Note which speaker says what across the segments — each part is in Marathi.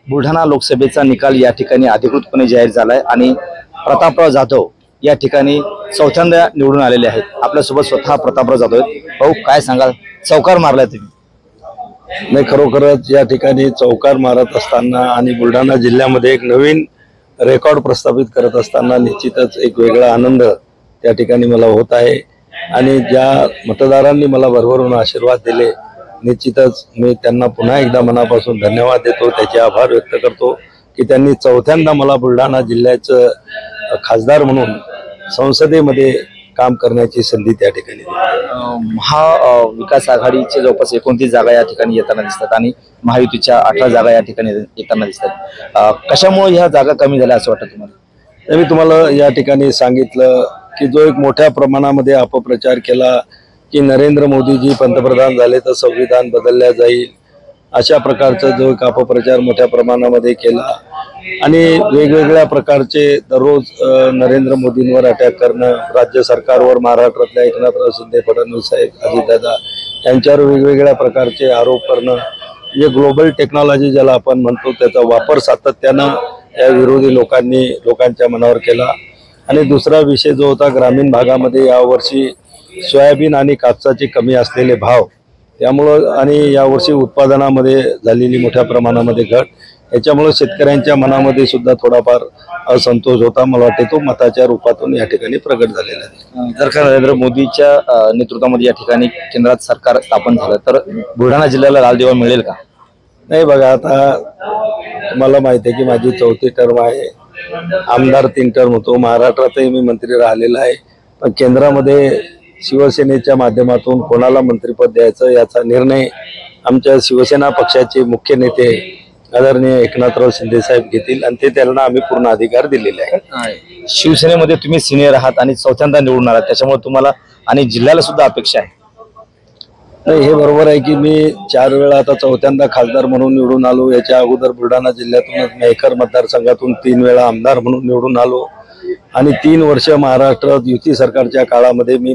Speaker 1: बुलढाणा लोकसभेचा निकाल या ठिकाणी अधिकृतपणे जाहीर झालाय आणि प्रतापराव जाधव या ठिकाणी चौथ्यांदा निवडून आलेले आहेत। आपल्यासोबत स्वतः प्रतापराव जाधव आहेत। भाऊ काय सांगाल, चौकार मारलाय तुम्ही?
Speaker 2: नाही, खरोखरच या ठिकाणी चौकार मारत असताना आणि बुलढाणा जिल्ह्यामध्ये एक नवीन रेकॉर्ड प्रस्थापित करत असताना निश्चितच एक वेगळा आनंद त्या ठिकाणी मला होत आहे। आणि ज्या मतदारांनी मला भरभरून आशीर्वाद दिले, निश्चितच मी त्यांना पुन्हा एकदा मनापासून धन्यवाद देतो, त्याचे आभार व्यक्त करतो की त्यांनी चौथ्यांदा मला बुलढाणा जिल्ह्याचं खासदार म्हणून संसदेमध्ये काम करण्याची संधी त्या ठिकाणी
Speaker 1: महाविकास आघाडीचे जवळपास 29 जागा या ठिकाणी येताना दिसतात आणि महायुतीच्या 18 जागा या ठिकाणी येताना दिसतात। कशामुळे ह्या जागा कमी झाल्या असं वाटतं तुम्हाला?
Speaker 2: मी तुम्हाला या ठिकाणी सांगितलं की जो एक मोठ्या प्रमाणामध्ये अपप्रचार केला की नरेंद्र मोदीजी पंतप्रधान झाले तर संविधान बदलल्या जाईल, अशा प्रकारचा जो एक अपप्रचार मोठ्या प्रमाणामध्ये केला आणि वेगवेगळ्या प्रकारचे दररोज नरेंद्र मोदींवर अटॅक करणं, राज्य सरकारवर महाराष्ट्रातल्या एकनाथराव शिंदे, फडणवीस साहेब, अजितदादा यांच्यावर वेगवेगळ्या प्रकारचे आरोप करणं, म्हणजे ग्लोबल टेक्नॉलॉजी ज्याला आपण म्हणतो त्याचा वापर सातत्यानं या विरोधी लोकांनी लोकांच्या मनावर केला। आणि दुसरा विषय जो होता ग्रामीण भागामध्ये यावर्षी सोयाबीन आणि कापसाचे कमी असलेले भाव, त्यामुळं आणि यावर्षी उत्पादनामध्ये झालेली मोठ्या प्रमाणामध्ये घट, याच्यामुळे शेतकऱ्यांच्या मनामध्ये सुद्धा थोडाफार असंतोष होता। मला वाटते तो मताच्या रूपातून या ठिकाणी प्रगट झालेला आहे।
Speaker 1: जर का नरेंद्र मोदीच्या नेतृत्वामध्ये या ठिकाणी केंद्रात सरकार स्थापन झालं तर बुलढाणा जिल्ह्याला लाल दिवा मिळेल का?
Speaker 2: नाही बघा, आता मला माहिती आहे की माझी 4थी टर्म आहे, आमदार 3 टर्म होतो, महाराष्ट्रातही मी मंत्री राहिलेला आहे, पण केंद्रामध्ये शिवसेनेच्या माध्यमातून कोणाला मंत्रिपद द्यायचं याचा निर्णय आमच्या शिवसेना पक्षाचे मुख्य नेते आदरणीय एकनाथराव शिंदे साहेब घेतील आणि ते त्यांना आम्ही पूर्ण अधिकार दिलेले आहेत।
Speaker 1: शिवसेनेमध्ये तुम्ही सिनियर आहात आणि चौथ्यांदा निवडून आलात, त्याच्यामुळे तुम्हाला आणि जिल्ह्याला सुद्धा अपेक्षा आहे?
Speaker 2: नाही, हे बरोबर आहे की मी 4 वेळा आता चौथ्यांदा खासदार म्हणून निवडून आलो। याच्या अगोदर बुलढाणा जिल्ह्यातूनच मेहकर मतदारसंघातून 3 वेळा आमदार म्हणून निवडून आलो आणि 3 वर्ष महाराष्ट्रात युती सरकारच्या काळामध्ये मी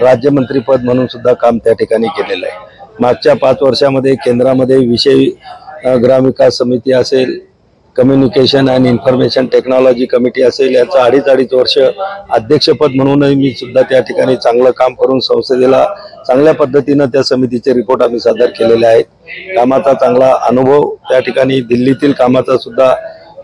Speaker 2: राज्यमंत्रीपद म्हणून सुद्धा काम त्या ठिकाणी केलेलं आहे। मागच्या 5 वर्षामध्ये केंद्रामध्ये विषय ग्रामविकास समिती असेल, communication and information technology committee असेल, याचं 2.5 वर्ष अध्यक्षपद म्हणूनही मी सुद्धा त्या ठिकाणी चांगलं काम करून संसदेला चांगल्या पद्धतीनं त्या समितीचे रिपोर्ट आम्ही सादर केलेले आहेत। कामाचा चांगला अनुभव त्या ठिकाणी, दिल्लीतील कामाचा सुद्धा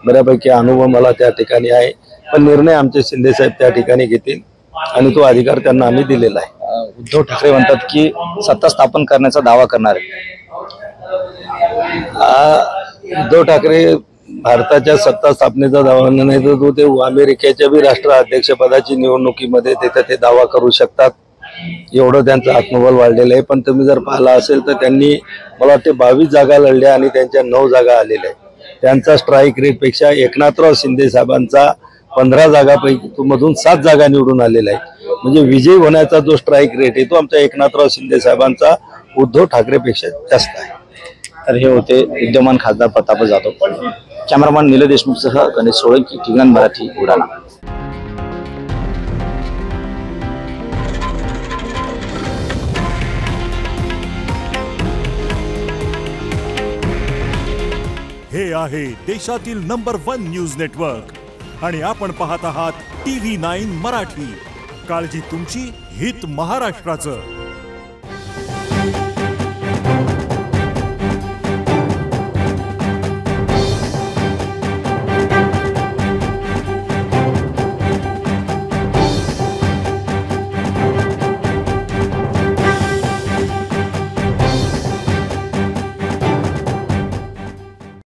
Speaker 2: बऱ्यापैकी अनुभव मला त्या ठिकाणी आहे, पण निर्णय आमचे शिंदे साहेब त्या ठिकाणी घेतील आणि तो अधिकार त्यांना आम्ही दिलेला आहे।
Speaker 1: उद्धव ठाकरे म्हणतात की सत्ता स्थापन करण्याचा दावा करणार आहे।
Speaker 2: उद्धव ठाकरे भारताच्या सत्ता स्थापनेचा दावा नाही तर ते अमेरिकेच्या बी राष्ट्राध्यक्षपदाची निवडणुकीमध्ये ते दावा करू शकतात, एवढं त्यांचं आत्मबल वाढलेलं आहे। पण तुम्ही जर पाहिला असेल तर त्यांनी मला वाटते 22 जागा लढल्या आणि त्यांच्या 9 जागा आलेल्या आहेत। त्यांचा स्ट्राईक रेटपेक्षा एकनाथराव शिंदे साहेबांचा 15 जागापैकी मधून 7 जागा निवडून आलेल्या आहेत। म्हणजे विजयी होण्याचा जो स्ट्राईक रेट आहे तो आमच्या एकनाथराव शिंदे साहेबांचा उद्धव ठाकरेपेक्षा जास्त आहे।
Speaker 1: तर हे होते विद्यमान खासदार प्रतापराव जाधव। कॅमेरामॅन नील देशमुखसह गणेश सोळंकी, टीव्ही9 मराठी, बुलढाणा।
Speaker 3: हे आहे देशातील नंबर 1 न्यूज नेटवर्क आणि आपण पाहत आहात टीव्ही 9 मराठी। काळजी तुमची, हित महाराष्ट्राचं।